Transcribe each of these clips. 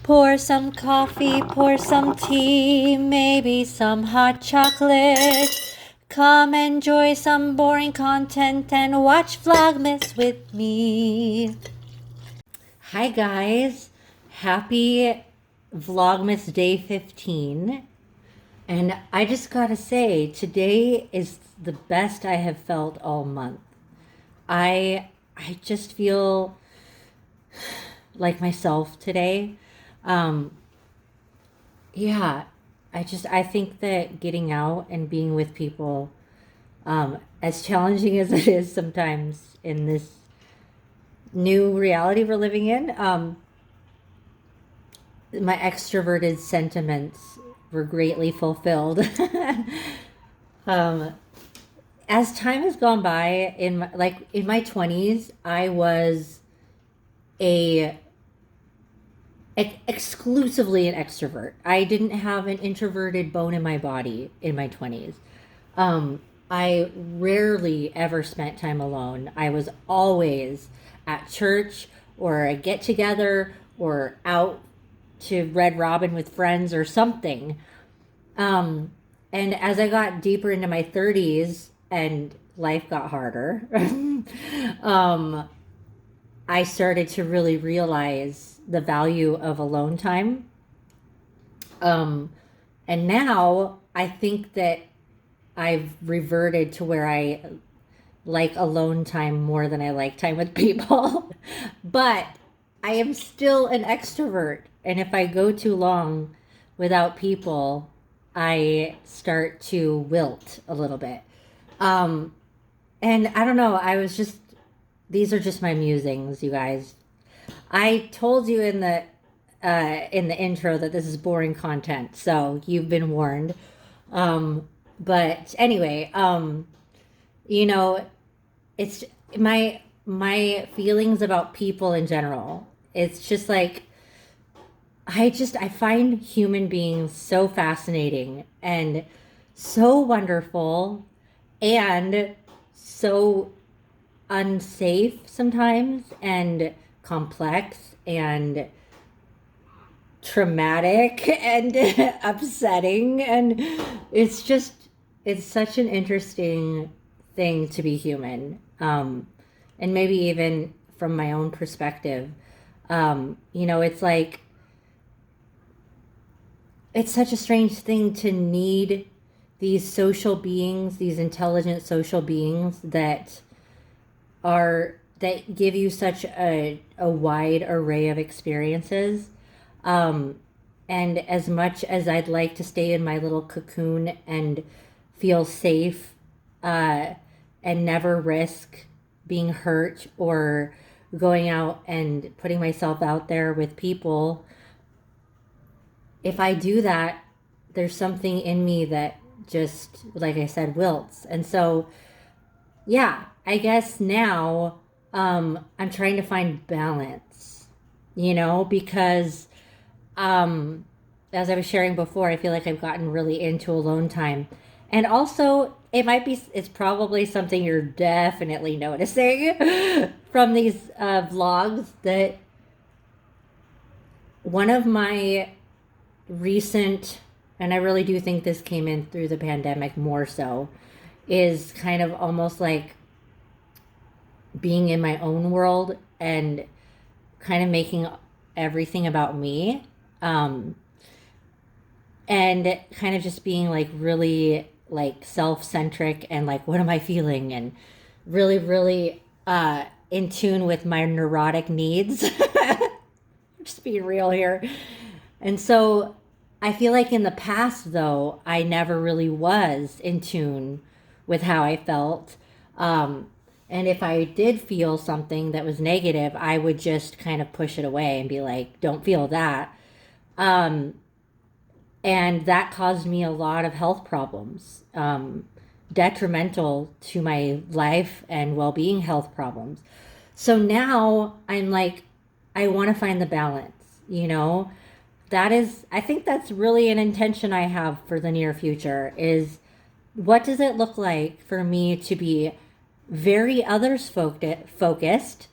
Pour some coffee, pour some tea, maybe some hot chocolate. Come enjoy some boring content and watch Vlogmas with me. Hi guys, happy Vlogmas day 15. And I just gotta say, today is the best I have felt all month. I just feel like myself today. Yeah, I think that getting out and being with people, as challenging as it is sometimes in this new reality we're living in, my extroverted sentiments were greatly fulfilled. As time has gone by, in my 20s, I was exclusively an extrovert. I didn't have an introverted bone in my body in my 20s. I rarely ever spent time alone. I was always at church or a get together or out to Red Robin with friends or something. And as I got deeper into my 30s and life got harder, I started to really realize the value of alone time. And now I think that I've reverted to where I like alone time more than I like time with people. But I am still an extrovert. And if I go too long without people, I start to wilt a little bit. And I don't know, these are just my musings, you guys. I told you in the intro that this is boring content, so you've been warned. But anyway, you know, it's my feelings about people in general. It's just like I find human beings so fascinating and so wonderful and so unsafe sometimes and complex and traumatic and upsetting, and it's such an interesting thing to be human, and maybe even from my own perspective, it's like it's such a strange thing to need these social beings, these intelligent social beings that give you such a wide array of experiences. And as much as I'd like to stay in my little cocoon and feel safe, and never risk being hurt or going out and putting myself out there with people, if I do that, there's something in me that just, like I said, wilts. And so, yeah, I guess now I'm trying to find balance, because as I was sharing before, I feel like I've gotten really into alone time. And also, it's probably something you're definitely noticing from these vlogs, that one of my recent, and I really do think this came in through the pandemic more so, is kind of almost like being in my own world and kind of making everything about me, and kind of just being like really like self-centric and like, what am I feeling, and really really in tune with my neurotic needs. Just being real here. And so I feel like in the past, though, I never really was in tune with how I felt. And if I did feel something that was negative, I would just kind of push it away and be like, don't feel that. And that caused me a lot of health problems, detrimental to my life and well-being health problems. So now I'm like, I want to find the balance, I think that's really an intention I have for the near future, is what does it look like for me to be very others focused,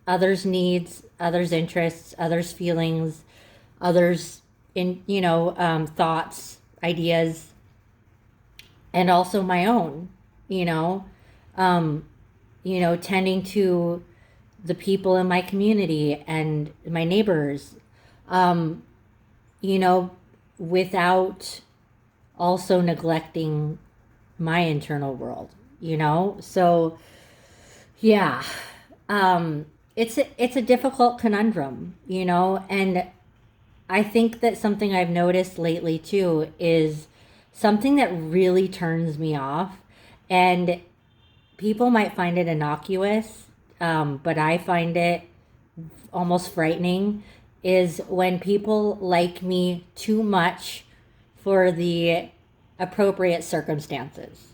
others' needs, others' interests, others' feelings, others' thoughts, ideas, and also my own. You know, um, tending to the people in my community and my neighbors. Um, you know, without also neglecting my internal world. So yeah, um, it's a difficult conundrum, and I think that something I've noticed lately too is something that really turns me off, and people might find it innocuous, but I find it almost frightening, is when people like me too much for the appropriate circumstances.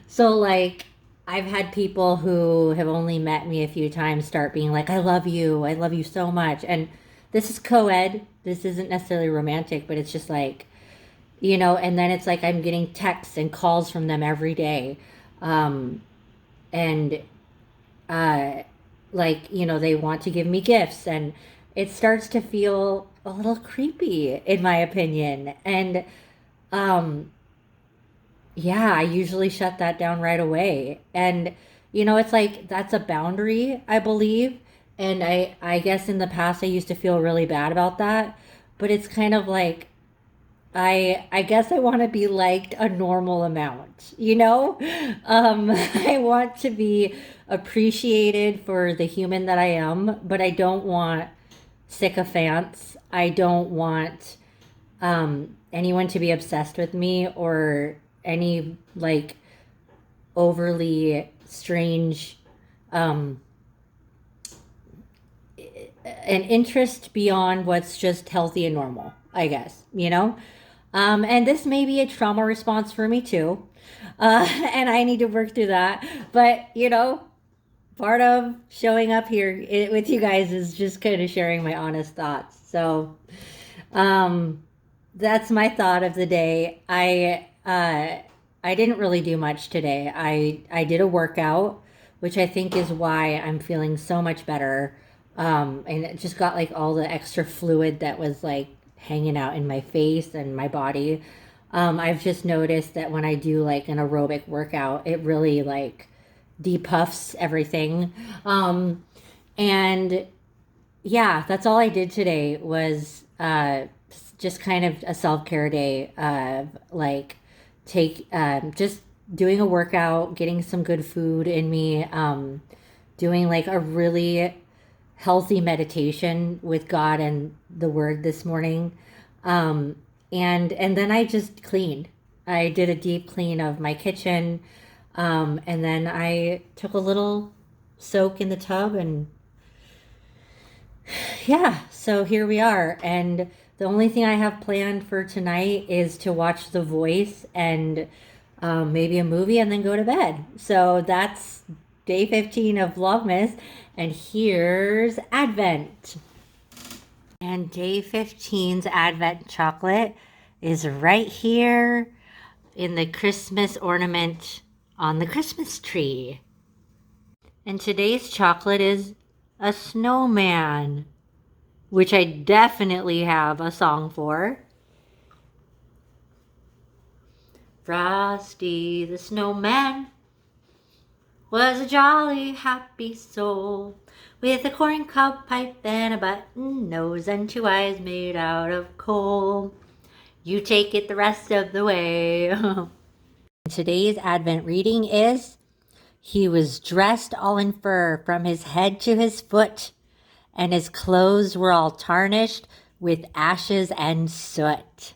So, like, I've had people who have only met me a few times start being like, I love you so much. And this is co ed, this isn't necessarily romantic, but it's just like, and then it's like I'm getting texts and calls from them every day. And uh, like, they want to give me gifts, and it starts to feel a little creepy, in my opinion. And um, yeah, I usually shut that down right away. And, it's like that's a boundary, I believe. And I guess in the past I used to feel really bad about that. But it's kind of like, I guess I want to be liked a normal amount, I want to be appreciated for the human that I am, but I don't want sycophants. I don't want anyone to be obsessed with me, or any like overly strange um, an interest beyond what's just healthy and normal, I guess, and this may be a trauma response for me too. And I need to work through that. But, part of showing up here with you guys is just kind of sharing my honest thoughts. So, that's my thought of the day. I didn't really do much today. I did a workout, which I think is why I'm feeling so much better. And it just got like all the extra fluid that was like hanging out in my face and my body. I've just noticed that when I do like an aerobic workout, it really like depuffs everything. And yeah, that's all I did today was just kind of a self-care day of like just doing a workout, getting some good food in me, doing like a really healthy meditation with God and the Word this morning. And then I just cleaned. I did a deep clean of my kitchen. And then I took a little soak in the tub, and yeah, so here we are. And the only thing I have planned for tonight is to watch The Voice and maybe a movie, and then go to bed. So that's day 15 of Vlogmas. And here's Advent. And day 15's Advent chocolate is right here in the Christmas ornament on the Christmas tree. And today's chocolate is a snowman, which I definitely have a song for. Frosty the Snowman was a jolly, happy soul, with a corn cob pipe and a button nose and 2 eyes made out of coal. You take it the rest of the way. Today's Advent reading is, "He was dressed all in fur from his head to his foot, and his clothes were all tarnished with ashes and soot."